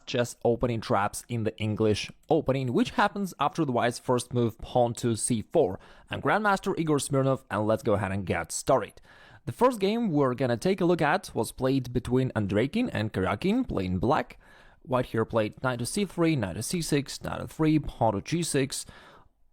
chess opening traps in the English Opening, which happens after the white's first move, pawn to c4. I'm Grandmaster Igor Smirnov, and let's go ahead and get started. The first game we're gonna take a look at was played between Andreikin and Karyakin, playing black. White here played knight to c3, knight to c6, knight to 3, pawn to g6.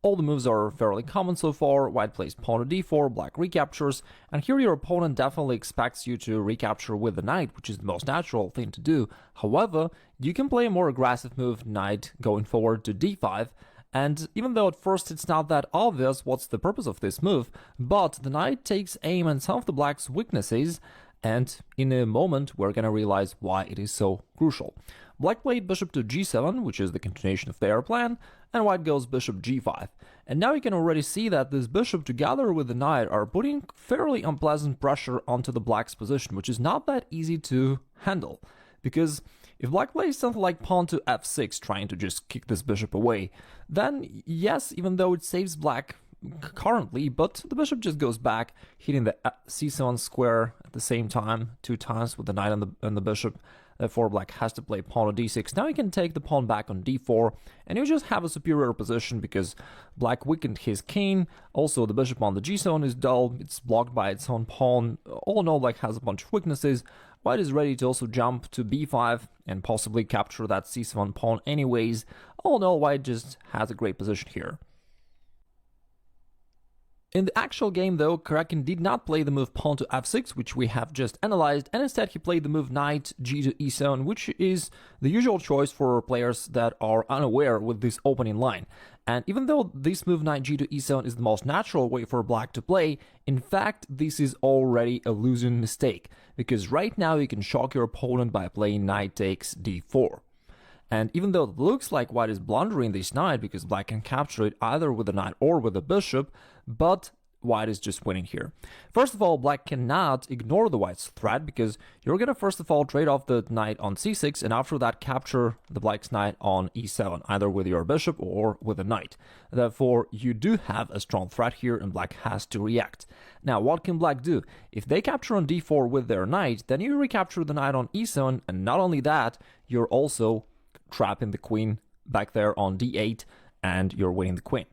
All the moves are fairly common so far. White plays pawn to d4, black recaptures, and here your opponent definitely expects you to recapture with the knight, which is the most natural thing to do. However, you can play a more aggressive move, knight going forward to d5, and even though at first it's not that obvious what's the purpose of this move, but the knight takes aim at some of the black's weaknesses, and in a moment we're gonna realize why it is so crucial. Black played bishop to g7, which is the continuation of their plan, and white goes bishop g5. And now you can already see that this bishop together with the knight are putting fairly unpleasant pressure onto the black's position, which is not that easy to handle. Because if black plays something like pawn to f6, trying to just kick this bishop away, then yes, even though it saves black currently, but the bishop just goes back, hitting the c7 square at the same time, 2 times with the knight and the bishop. Therefore, black has to play pawn to d6. Now you can take the pawn back on d4, and you just have a superior position because black weakened his king. Also, the bishop on the g7 is dull, it's blocked by its own pawn. All in all, black has a bunch of weaknesses. White is ready to also jump to b5 and possibly capture that c7 pawn anyways. All in all, white just has a great position here. In the actual game though, Karyakin did not play the move pawn to f6, which we have just analyzed, and instead he played the move knight g to e7, which is the usual choice for players that are unaware with this opening line. And even though this move knight g to e7 is the most natural way for black to play, in fact this is already a losing mistake, because right now you can shock your opponent by playing knight takes d4. And even though it looks like white is blundering this knight because black can capture it either with the knight or with the bishop, but white is just winning here. First of all, black cannot ignore the white's threat because you're gonna first of all trade off the knight on c6 and after that capture the black's knight on e7, either with your bishop or with a knight. Therefore, you do have a strong threat here and black has to react. Now, what can black do? If they capture on d4 with their knight, then you recapture the knight on e7, and not only that, you're also trapping the queen back there on d8 and you're winning the queen.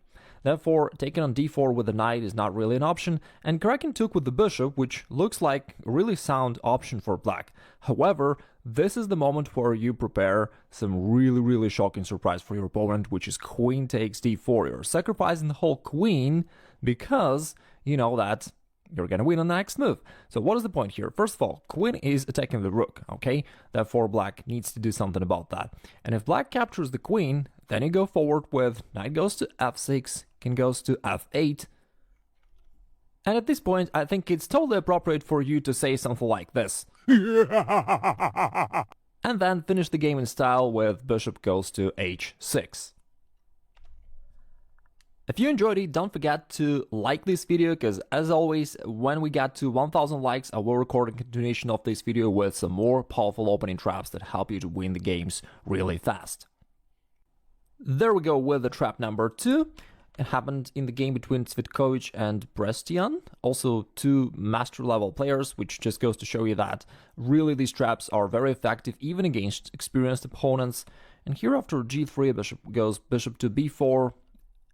Therefore, taking on d4 with the knight is not really an option, and Karyakin took with the bishop, which looks like a really sound option for black. However, this is the moment where you prepare some really shocking surprise for your opponent, which is queen takes d4. You're sacrificing the whole queen because you know that you're gonna win on the next move. So what is the point here? First of all, queen is attacking the rook, okay? Therefore, black needs to do something about that. And if black captures the queen, then you go forward with knight goes to f6, king goes to f8. And at this point, I think it's totally appropriate for you to say something like this. And then finish the game in style with bishop goes to h6. If you enjoyed it, don't forget to like this video, because as always, when we get to 1000 likes, I will record a continuation of this video with some more powerful opening traps that help you to win the games really fast. There we go with the trap number 2. It happened in the game between Cvitkovic and Brestian, also 2 master level players, which just goes to show you that really these traps are very effective even against experienced opponents. And here after g3, bishop goes bishop to b4,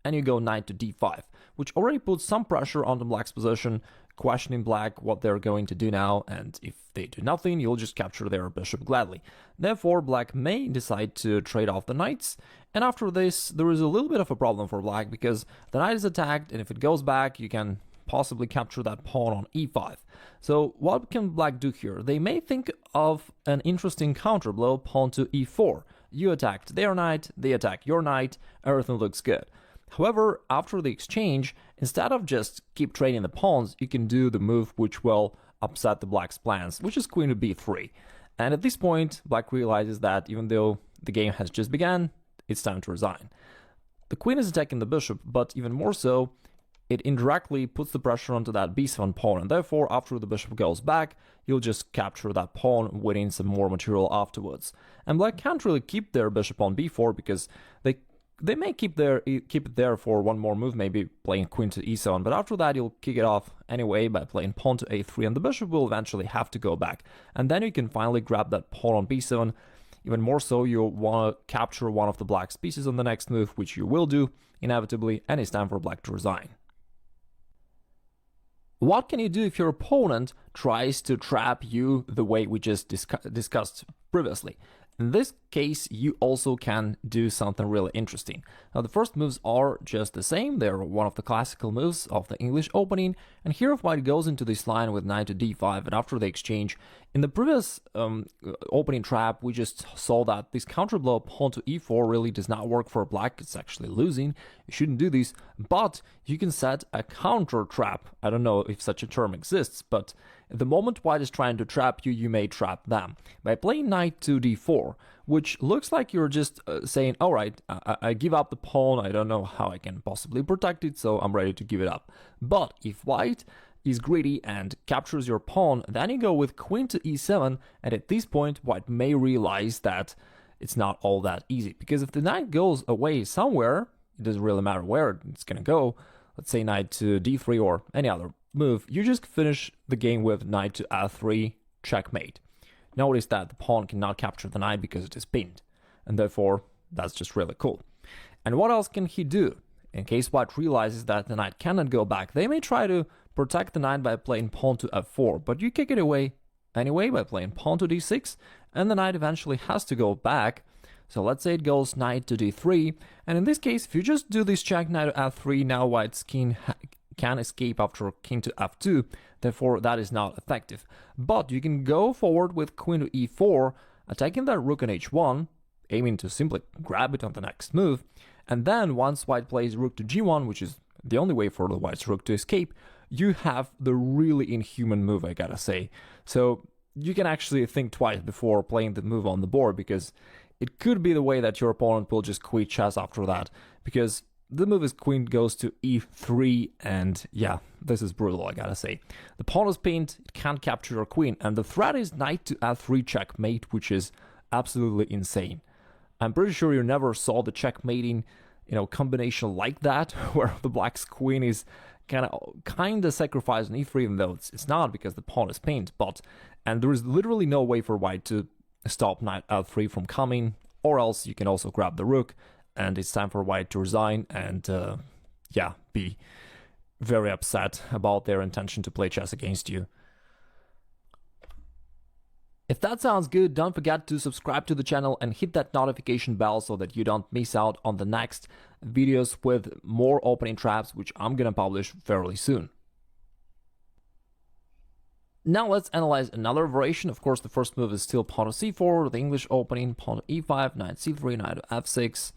and you go knight to d5, which already puts some pressure on the black's position, questioning black what they're going to do now, and if they do nothing, you'll just capture their bishop gladly. Therefore, black may decide to trade off the knights, and after this, there is a little bit of a problem for black, because the knight is attacked, and if it goes back, you can possibly capture that pawn on e5. So what can black do here? They may think of an interesting counter blow, pawn to e4. You attacked their knight, they attack your knight, everything looks good. However, after the exchange, instead of just keep trading the pawns, you can do the move which will upset the black's plans, which is queen to b3. And at this point, black realizes that even though the game has just begun, it's time to resign. The queen is attacking the bishop, but even more so, it indirectly puts the pressure onto that b7 pawn, and therefore, after the bishop goes back, you'll just capture that pawn, winning some more material afterwards. And black can't really keep their bishop on b4 because they may keep it there for one more move, maybe playing queen to e7, but after that you'll kick it off anyway by playing pawn to a3, and the bishop will eventually have to go back. And then you can finally grab that pawn on b7, Even more so, you want to capture one of the black's pieces on the next move, which you will do inevitably, and it's time for black to resign. What can you do if your opponent tries to trap you the way we just discussed previously? In this case, you also can do something really interesting. Now, the first moves are just the same. They're one of the classical moves of the English opening. And here white goes into this line with knight to d5, and after the exchange, in the previous opening trap, we just saw that this counter blow pawn to e4 really does not work for black. It's actually losing. You shouldn't do this, but you can set a counter trap. I don't know if such a term exists, but the moment white is trying to trap you, you may trap them by playing knight to d4, which looks like you're just saying, all right, I give up the pawn, I don't know how I can possibly protect it, so I'm ready to give it up. But if white is greedy and captures your pawn, then you go with queen to e7, and at this point, white may realize that it's not all that easy, because if the knight goes away somewhere, it doesn't really matter where it's gonna go, let's say knight to d3 or any other move, you just finish the game with knight to f3, checkmate. Notice that the pawn cannot capture the knight because it is pinned, and therefore that's just really cool. And what else can he do? In case white realizes that the knight cannot go back, they may try to protect the knight by playing pawn to f4, but you kick it away anyway by playing pawn to d6, and the knight eventually has to go back. So let's say it goes knight to d3, and in this case, if you just do this check knight to f3, now white's king can escape after king to f2, therefore that is not effective. But you can go forward with queen to e4, attacking that rook on h1, aiming to simply grab it on the next move, and then once white plays rook to g1, which is the only way for the white's rook to escape, you have the really inhuman move, I gotta say. So you can actually think twice before playing the move on the board, because it could be the way that your opponent will just quit chess after that, because the move is queen goes to e3, and yeah, this is brutal, I gotta say. The pawn is pinned, it can't capture your queen, and the threat is knight to f3 checkmate, which is absolutely insane. I'm pretty sure you never saw the checkmating, combination like that, where the black's queen is kind of sacrificed on e3, even though it's not, because the pawn is pinned. And there is literally no way for white to stop knight f3 from coming, or else you can also grab the rook, and it's time for white to resign and be very upset about their intention to play chess against you. If that sounds good, don't forget to subscribe to the channel and hit that notification bell so that you don't miss out on the next videos with more opening traps, which I'm gonna publish fairly soon. Now let's analyze another variation. Of course, the first move is still pawn to c4, the English opening, pawn to e5, knight c3, knight to f6.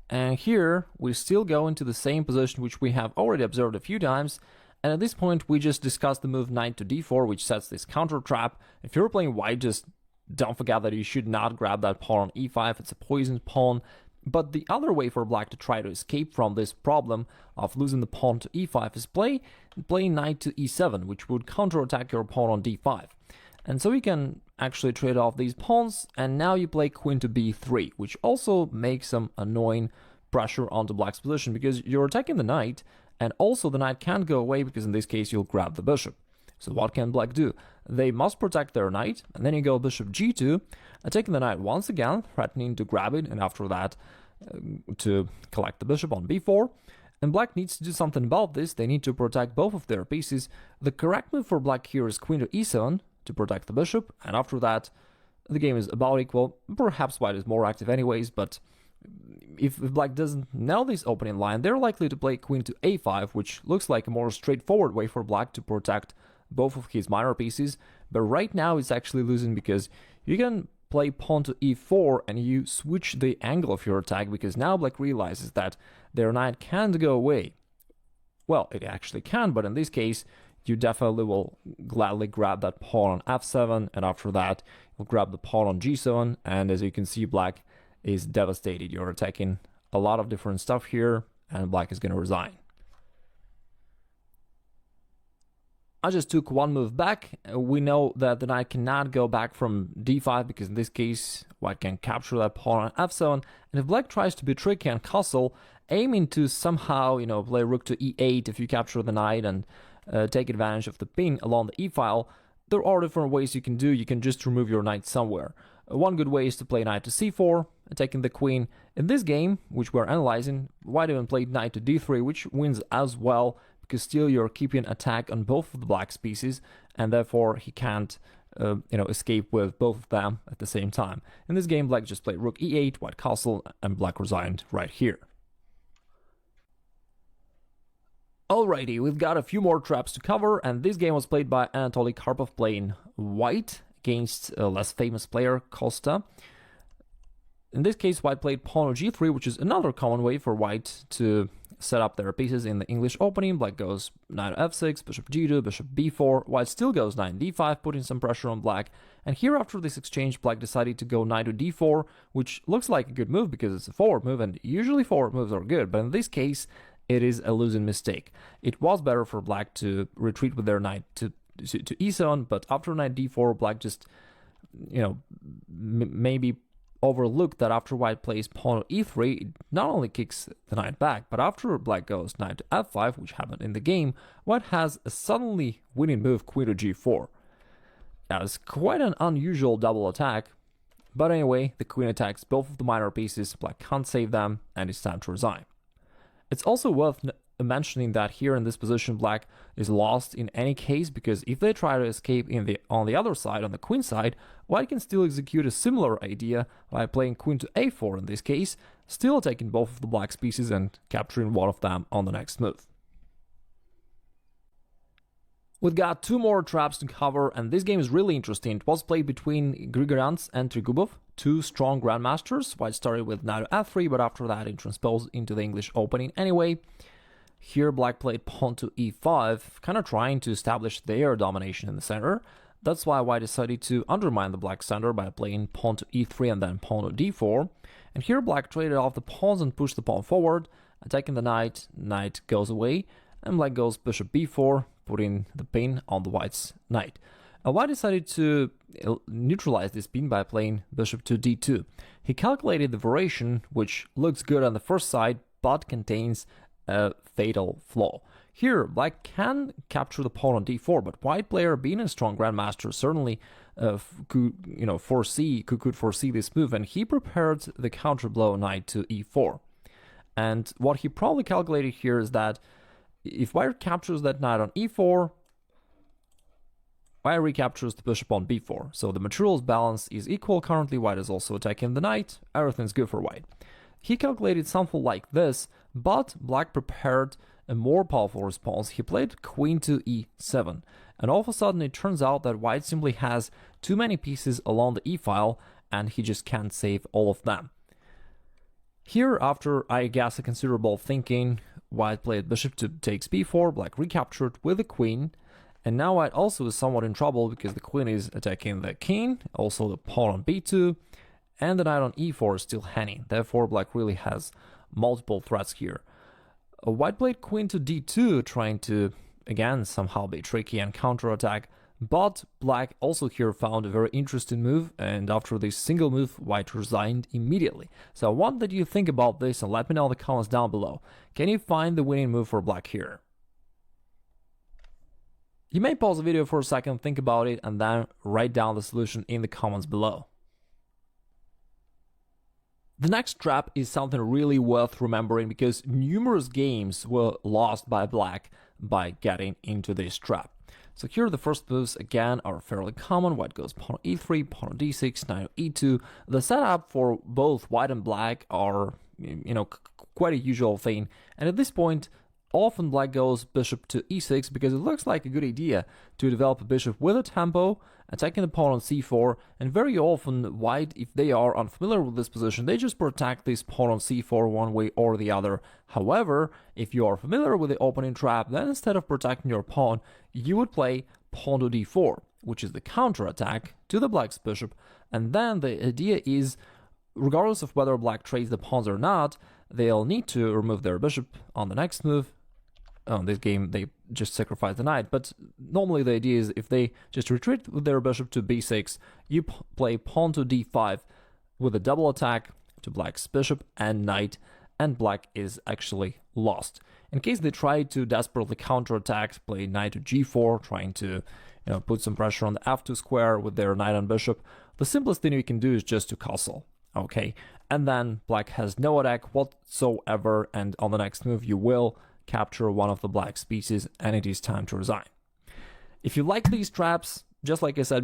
And here we still go into the same position which we have already observed a few times. And at this point, we just discussed the move knight to d4, which sets this counter trap. If you're playing white, just don't forget that you should not grab that pawn on e5. It's a poisoned pawn. But the other way for black to try to escape from this problem of losing the pawn to e5 is play knight to e7, which would counterattack your pawn on d5. And so you can actually trade off these pawns, and now you play queen to b3, which also makes some annoying pressure onto black's position, because you're attacking the knight, and also the knight can't go away, because in this case you'll grab the bishop. So what can black do? They must protect their knight, and then you go bishop g2, attacking the knight once again, threatening to grab it, and after that to collect the bishop on b4. And black needs to do something about this. They need to protect both of their pieces. The correct move for black here is queen to e7 to protect the bishop, and after that the game is about equal. Perhaps white is more active anyways, but if black doesn't know this opening line, they're likely to play queen to a5, which looks like a more straightforward way for black to protect both of his minor pieces. But right now it's actually losing, because you can play pawn to e4 and you switch the angle of your attack, because now black realizes that their knight can't go away. Well, it actually can, but in this case you definitely will gladly grab that pawn on f7, and after that you'll grab the pawn on g7, and as you can see, black is devastated. You're attacking a lot of different stuff here, and black is going to resign. I just took one move back. We know that the knight cannot go back from d5, because in this case white can capture that pawn on f7, and if black tries to be tricky and castle, aiming to somehow play rook to e8 if you capture the knight and take advantage of the pin along the e-file, there are different ways you can do. You can just remove your knight somewhere. One good way is to play knight to c4, attacking the queen. In this game, which we're analyzing, white even played knight to d3, which wins as well, because still you're keeping attack on both of the black's pieces, and therefore he can't escape with both of them at the same time. In this game, black just played rook e8, white castle, and black resigned right here. Alrighty, we've got a few more traps to cover, and this game was played by Anatoly Karpov playing white against a less famous player, Costa. In this case, white played pawn g3, which is another common way for white to set up their pieces in the English opening. Black goes knight f6, bishop g2, bishop b4. White still goes knight d5, putting some pressure on black. And here, after this exchange, black decided to go knight to d4, which looks like a good move because it's a forward move, and usually forward moves are good, but in this case, it is a losing mistake. It was better for black to retreat with their knight to e7, but after knight d4, black just, maybe overlooked that after white plays pawn e3, it not only kicks the knight back, but after black goes knight to f5, which happened in the game, white has a suddenly winning move, queen to g4. Now, it's quite an unusual double attack, but anyway, the queen attacks both of the minor pieces, black can't save them, and it's time to resign. It's also worth mentioning that here in this position, black is lost in any case, because if they try to escape on the other side, on the queen side, white can still execute a similar idea by playing queen to a4 in this case, still taking both of the black's pieces and capturing one of them on the next move. We've got two more traps to cover, and this game is really interesting. It was played between Grigoryan and Trigubov, two strong grandmasters. White started with knight to f3, but after that it transposed into the English opening anyway. Here black played pawn to e5, kind of trying to establish their domination in the center. That's why white decided to undermine the black center by playing pawn to e3 and then pawn to d4. And here black traded off the pawns and pushed the pawn forward, attacking the knight. Knight goes away, and black goes bishop b4, putting the pin on the white's knight. White decided to neutralize this pin by playing bishop to d2. He calculated the variation, which looks good on the first side, but contains a fatal flaw. Here, black can capture the pawn on d4, but white player, being a strong grandmaster, certainly could foresee this move, and he prepared the counter blow knight to e4. And what he probably calculated here is that if white captures that knight on e4, white recaptures the bishop on b4. So the materials balance is equal. Currently, white is also attacking the knight. Everything's good for white. He calculated something like this, but black prepared a more powerful response. He played queen to e7. And all of a sudden, it turns out that white simply has too many pieces along the e-file, and he just can't save all of them. Here, after I guess a considerable thinking, white played bishop to takes b4, black recaptured with the queen, and now white also is somewhat in trouble because the queen is attacking the king, also the pawn on b2, and the knight on e4 is still hanging. Therefore, black really has multiple threats here. White played queen to d2, trying to, again, somehow be tricky and counterattack, but black also here found a very interesting move, and after this single move, white resigned immediately. So I want that you think about this and let me know in the comments down below. Can you find the winning move for black here? You may pause the video for a second, think about it, and then write down the solution in the comments below. The next trap is something really worth remembering because numerous games were lost by black by getting into this trap. So here the first moves again are fairly common. White goes pawn e3, pawn d6, knight e2. The setup for both white and black are, quite a usual thing. And at this point, often black goes bishop to e6 because it looks like a good idea to develop a bishop with a tempo, attacking the pawn on c4, and very often white, if they are unfamiliar with this position, they just protect this pawn on c4 one way or the other. However, if you are familiar with the opening trap, then instead of protecting your pawn, you would play pawn to d4, which is the counterattack to the black's bishop, and then the idea is, regardless of whether black trades the pawns or not, they'll need to remove their bishop on the next move. On this game, they just sacrifice the knight, but normally the idea is if they just retreat with their bishop to b6, you play pawn to d5 with a double attack to black's bishop and knight, and black is actually lost. In case they try to desperately counterattack, play knight to g4, trying to put some pressure on the f2 square with their knight and bishop, the simplest thing you can do is just to castle, okay? And then black has no attack whatsoever, and on the next move you will capture one of the black species, and it is time to resign. If you like these traps, just like I said before,